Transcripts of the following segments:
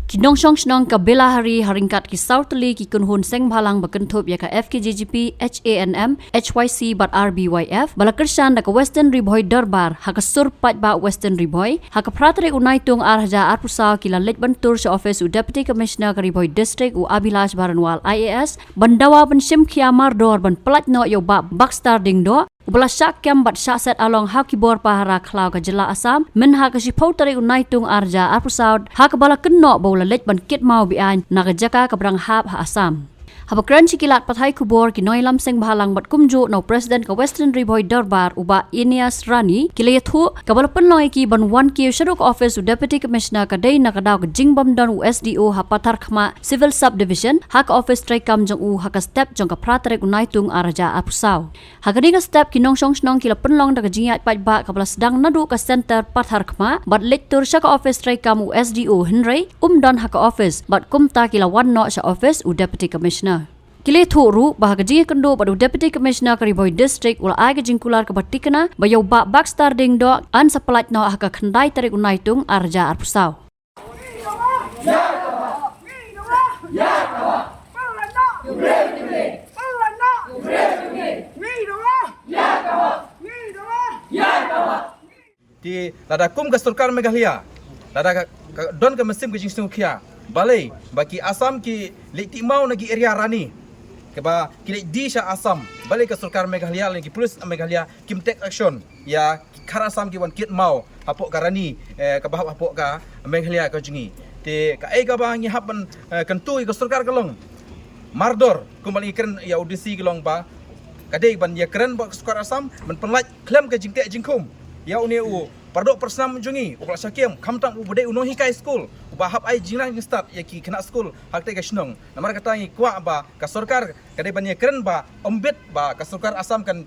Kinong song snong ka bela hari haringkat ki sautli ki kunhun seng bhalang bakenthop ya ka FKJGP HANM HYC bat RBYF bala kersan da ka Western Riboy Darbar ha ka surpat ba Western Riboy ha ka pratre unai tung arja arpusa kila let bantur sa office u Deputy Commissioner ka Riboy District u Abilash Baranwal IAS bandawa ban sim khiamar dor ban plat no yo ba bakstar ding do Ubala syak kem bat syak set along hakibor pahara klau ka jela Asam men ha ka sipau tari unai tung arja arpusaud ha ka bala kenno bola let ban kit mau bi an na ka jaka ka brang hap ha Asam Habakran sikilat pathai kubor ki noilam seng bhalang bat kumju no president ka Western Riboy Darbar uba Inias Rani kilayathu kabala penloi ki ban 1 ki shaduk office u deputy commissioner ka dei na ka daw ka jingbam don u SDO ha pathar khma civil subdivision hak office trai kam jong u haka step jong ka pratrek unai tung araja apusau hakani ka step ki nong song snong kila penlong da ka jingat pat ba kabala sedang nadu ka center pathar khma bat lektur sha ka office trai kam u SDO Henry don haka office bat kumta kila wan no sha office u deputy commissioner Kile thuru bahaga jingi kendo padu Deputy Commissioner ka Riboy District ula aga jingkular ka batikana bayaw ba bakstar ding do an sa palat no haka khandai tarik unai tung arja arpusaw. Di lada kum ka sarkar Meghalaya lada don ka mesim ka jingsung khia balai baki Asam ki lekti mau nagi area Rani keba kile di sha Asam balik ke sarkar Meghalaya lagi polis Meghalaya kim take action ya kar Asam ki wan kit mau hapok karani ke bah hapok ka Meghalaya ka jingi te ka ai ka ba ngi hapan kentu ke sarkar kalong mardor kumbali keren ya audisi kalong ba kadai ban ya keren ba sarkar Asam men penlaj klaim ke jingte jingkum ya uni u pardok persnam jungi ukla sakiem kamtam u budai unohi kai school bahap ai jinang start ya ki kena school hakte ka shnong namar kata ngi kwa ba ka sarkar kadai banya keren ba ombet ba ka sarkar Asam kan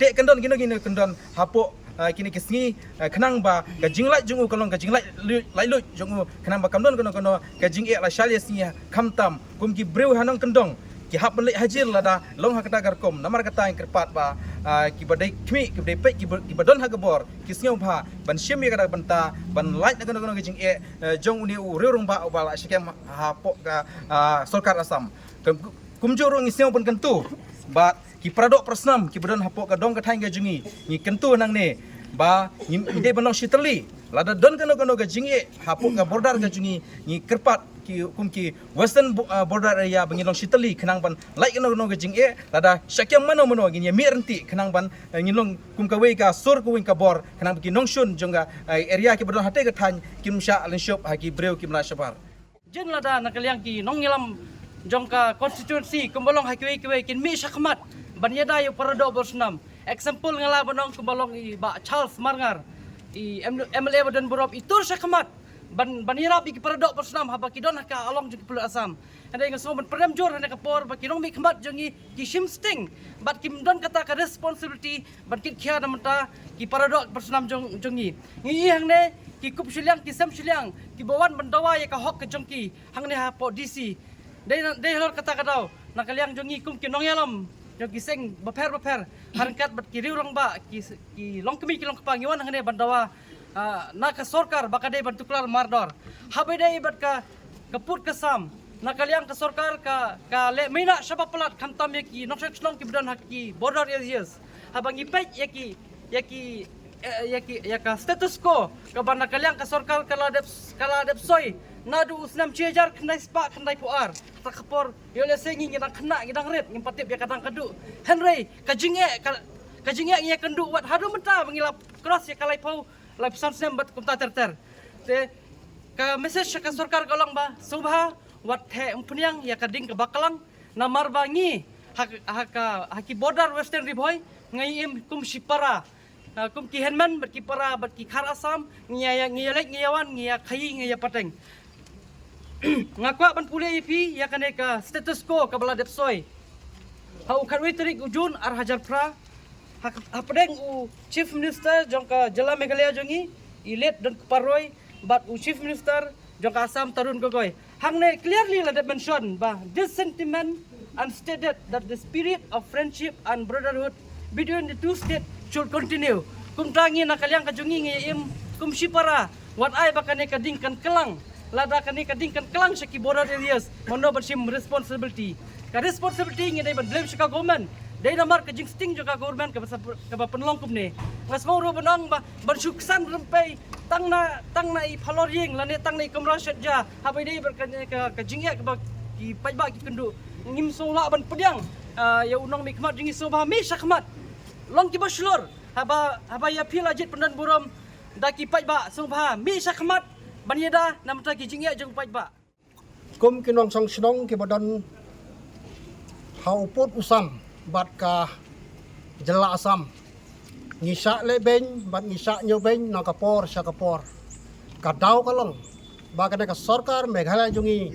te kendon gino kendon hapo kini kesngi kenang ba ka jinglai jungu kalong ka jinglai lailut jungu kenang ba kamdon kono ka jing la shalias ni kamtam kum ki breu hanong kendong ki hap melek hajir lada long hakata garkom namar kata yang kerpat ba ki badai kmi ki badai pek ki badon hagabor ki sngew ba ban shim ya kada banta ban light na kono jing jong uni u reurung ba bala shikem hapok ka sarkar Asam kumjurung sngew pun kentu ba ki pradok persnam ki badon hapok ka dong ka thang ga jungi ni kentu nang ne ba ni de banong shitali lada don kono ga jingi hapok ka border ga jungi ni kerpat ki western border area bangilong shitali kenang ban like no ga jing lada syakyang mano gini mi renti kenang ban ngilong kum ka we ka sur ku wing ka bor kenang ki nongshun jonga area ki bodon hate ga than kim sha alen shop ha ki breu kim la shabar jin lada nakaliang ki nong ngilam jongka constituency kumbalong ha ki we kin mi syakmat ban yada yu parado bosnam example ngala banong kumbalong i ba Charles Marngar i MLA badan borop itur syakmat ban hirap iki paradok persnam haba kidon ka along jeng pulau Asam ada yang so ban perdam jor na kapor ba kidong mi khamat jengi ki shim sting bat kim don kata ka responsibility ban kit khia namta ki paradok persnam jengi ngi hang ne ki kup syliang ki sam syliang ki bawan bandawa ya ka hok ke jengki hang ne ha po DC dei lor kata kadau nakaliang jengi kum ki nong yalam jogi seng baper harangkat bat ki riurang ba ki long kemi ki long kapangiwan hang ne bandawa naka sarkar bakade bantuklar mardor habede ibat ka kaput kasam nakaliang ka sarkar ka le mina shaba palat khamtam ki nokshong ki bidan hakki border areas habangi pek ya ka status quo ka ban nakaliang ka sarkar kala dep soy nadu usnam chejar khnai spa khnai puar takapor yole sengi ngidang khna ngidang ret ngimpatip ya kadang kadu Henry ka jinge ngi kendu wat hadu menta mengilap cross ya kalai pau lai pesan sem bat kumta ter te ka message ka sarkar kalong ba subha wat the umpniang ya kading ka bakalang namar bangi haki border Western Riboy ngai im kum sipara kum ki henman bat ki para bat ki khar Asam ngiyawan ngiya khai ngiya pateng ngakwa ban pule ipi ya kane ka status quo ka bala depsoy hau kharwi tarik ujun ar hajar pra hapadeng u chief minister jongka jela Meghalaya jongi ilet dan keparoi but u chief minister jongka Asam Tarun Gogoi hangne clearly la mention ba this sentiment and stated that the spirit of friendship and brotherhood between the two states should continue kumtangi nakaliang ka jongi ngi im kum sipara Wat ai bakane kadingkan kelang. Lada kani kadingkan kelang syaki border areas. Mono bersim responsibility. Ka responsibility ngi dai blame syaka government. Dai namar ka jing sting juga government ka penlong kumne. Ngas ngoro benang ba bersuksan rempai tangna i phalorieng lane tangna i kamra syatja. Habai dai berkane ka jingya ka ki pajba ki kendu. Ngim sola ban pediang. Ya unong mi khmat jingi sobha mi syakmat. Long ki baslor. Haba ya pila jet pendan buram daki pajba sobha mi syakmat. Banyada nam ta ki jingya jeng pajba. Kum kinong song sinong ki badan hauput usam bat ka jela asam ngisa lebeng bat ngisa nyobeng na kapor sya kapor kadau kalong bagane ka sarkar Meghalaya jungi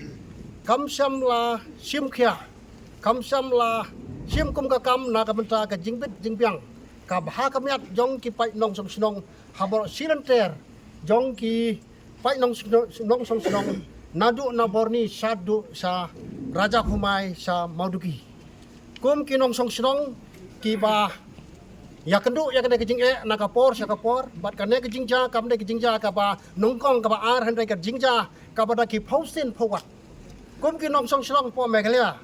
kamsam la sim khia kamsam la sim kum ka kam na ka benta ka jingbit jingpiang ka bha kamyat jong ki pai nong song sinong habor silenter jong ki pai nong song sinong nadu na borni sadu sa Raja Humai sa Mauduki kum kinong song sinong kiba ya kendu ya kene kejing na kapor sya kapor bat kane kejing ja kam de kejing ja ka ba nongkong ka ba ar han de kejing ja ka ba da ki phausin phawat kum kinong song sinong po Meghalaya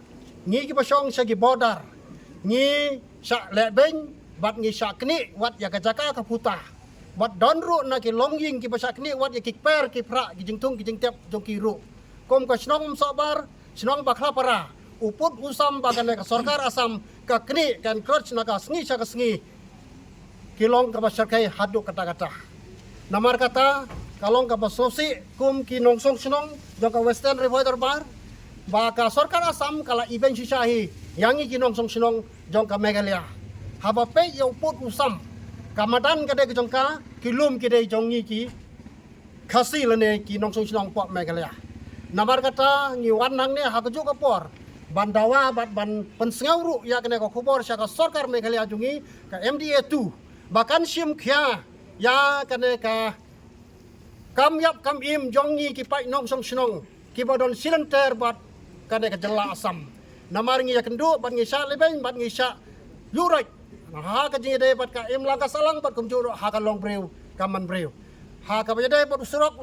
ngi ki ba song sa ki border ngi sa lebeng bat ngi sa kni wat ya ka jaka ka puta bat donru na ki longying ki ba sa kni wat ya ki per ki pra ki jingtung ki jingtep jong ki ru kum ka sinong sabar sinong bakla para uput usam bagane ka sarkar asam ka kni kan krach na ka sngi sa ka sngi kilong ka basarkai hadu kata-kata namar kata kalong ka basosi kum ki nongsong sinong jong ka western revoider bar ba ka sarkar asam kala event sisahi yangi ki nongsong sinong jong ka Meghalaya haba pe ya uput usam kamadan ka de jong ka kilum ki de jong ni ki khasi lene ki nongsong sinong po Meghalaya namar kata ngi wanang ne ha ka ju ka por bandawa bat ban pensengau ya kena ko khobor sya ka sarkar Meghalaya jungi ka MDA 2 bahkan sim khia ya kena ka kam yap kam im jongi ki pai nong song sinong ki bodon silenter bat kena ka jela asam namar ngi ya kendu bat ngi sya lebeng bat ngi sya yurai ha ka jingi de bat ka im langka salang bat kum juro ha ka long breu kaman breu ha ka bade bat usurak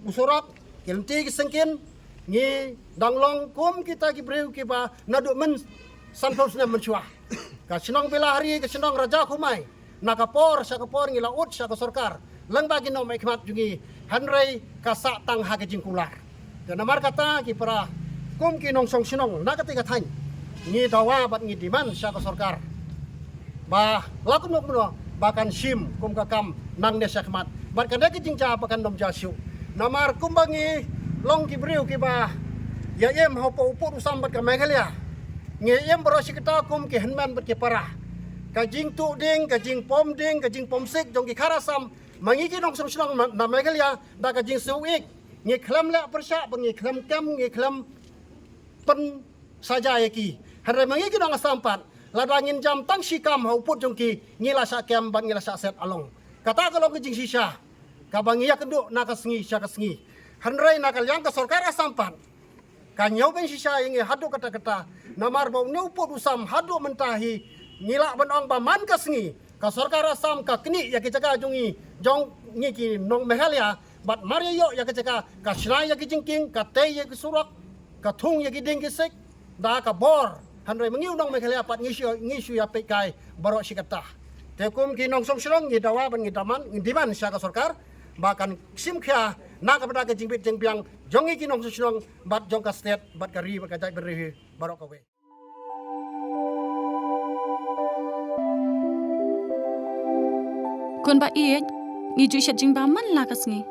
usurak kilti ki sengkin ngi danglong kum kita ki breu ki ba nadu men santos na menchua ka sinong Bilahari ka sinong Raja Humai na kapor sa kapor ngi laut sa ka sarkar lang bagi no mai khmat jungi hanrei ka sa tang ha ka jingkular ya namar kata ki para kum ki nong song sinong na ka tiga thain ngi dawa bat ngi diman sa ka sarkar ba lakun no bakan sim kum ka kam nang ne sa khmat bat ka de ki jingcha pakan nom jasu namar kum bangi long ki breu ki ba ya em ho po upur sambat ka Meghalaya nge em berosi kita kum ki henman bat ki parah ka jing tu ding ka jing pom sik jong ki kharasam mangi ki nong song na Meghalaya da ka jing suik nge khlam la persya nge khlam kam nge khlam pen saja ya ki hare mangi ki nong sampat ladangin jam tang sikam ho uput jong ki ngila sa kem ban ngila sa set along kata kalau ki jing sisa ka bangi ya kendu na ka sngi sya ka sngi hanrei nakal yang ka sarkar asampan kanyau ben sisa yang hadu kata-kata namar bau nyuput usam hadu mentahi ngila benong baman ka sngi ka sarkar asam ka kni ya kijaga jungi jong ngi ki nong Meghalaya bat mariyo ya kijaga ka shnai ya ki jingking ka te ya ki surak ka thung ya ki ding ki sik da ka bor hanrei mengiu nong Meghalaya pat ngisu ya pekai baro sikata tekum ki nong song silong ngi dawa ban ngi daman ngi diman sya ka sarkar bahkan sim khia na ka pada ka jingbit jingpiang jongi ki nong sinong bat jong ka state bat ka ri bat ka jai berri barok ka we kon ba iet ngi ju shat jing ba man la kasngi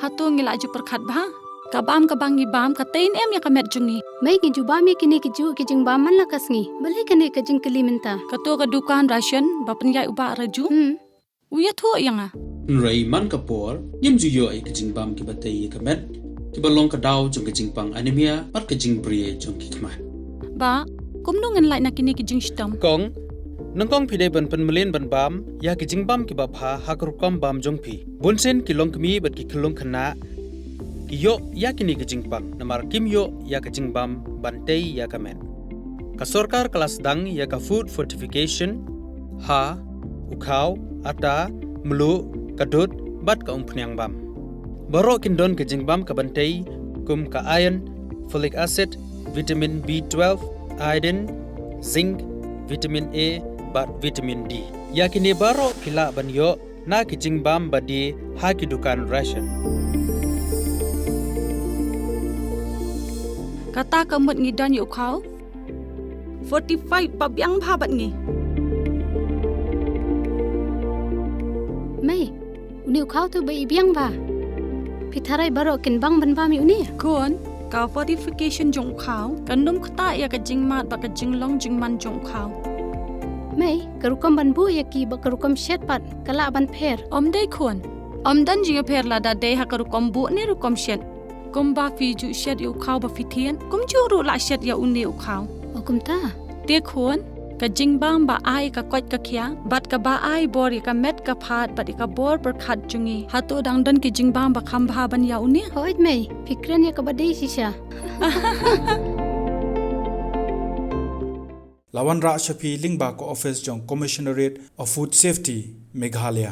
hatu ngi la ju perkhat ba ka bam ka bangi bam ka tein em ya ka met jungi mai ki juba mi kini ki ju ki jing ba man la kasngi bale kene ka jing kali minta ka to ka dukan ration ba pen yai uba raju uya tho yang Nrai man kapor yim ju yo ai kajing bam ki batei ka met ki balong ka daw jong kajing pang anemia pat kajing brie jong ki khmat ba kum nu ngan lai na kini ki jing stam kong nangkong pide ban pen melen ban bam ya ki jingbam ki ba pha hakrukom bam jong phi bunsen ki long kmi bat ki khulung khana ki yo ya kini ki jingpang namar kim yo ya ki jingbam bantei ya ka men ka sarkar kelas dang ya ka food fortification ha ukhau ata mlu kadut bat ka umpnyang bam Baro kin don ke jingbam ka bantai kum ka iron, folic acid, vitamin B12, iodine, zinc, vitamin A, bat vitamin D. Yakini baro kila banyo na ke jingbam badi haki dukan ration. Kata kamut ngi dan yu kau 45 pabyang bhabat ngi. Mai, uni ukau tu bai biang ba. Pitharai baro kin bang ban ba mi uni. Kun ka fortification jong kau kanum kata ya ka jingmat ba ka jinglong jingman jong kau. Mai, karukam ban bu ya ki ba karukam shet pat kala ban pher. Om dai kun. Om dan jinga pher la da dei ha ka rukom bu ni rukom shet. Kum ba fi ju shet yu kau ba fitien. Kum ju ru la shet ya uni ukau. Okum ta. Te kun ka jingbam ba ai ka kwat ka khia bat ka ba ai bor ya ka met ka phat bat ka bor per khat jungi hatu dang dan ki jingbam ba kham bha ban ya uni. Hoit mai, fikran ya ka badai sisha. Lawan Ra Shafi Lingba ko Office Jong Commissionerate of Food Safety Meghalaya.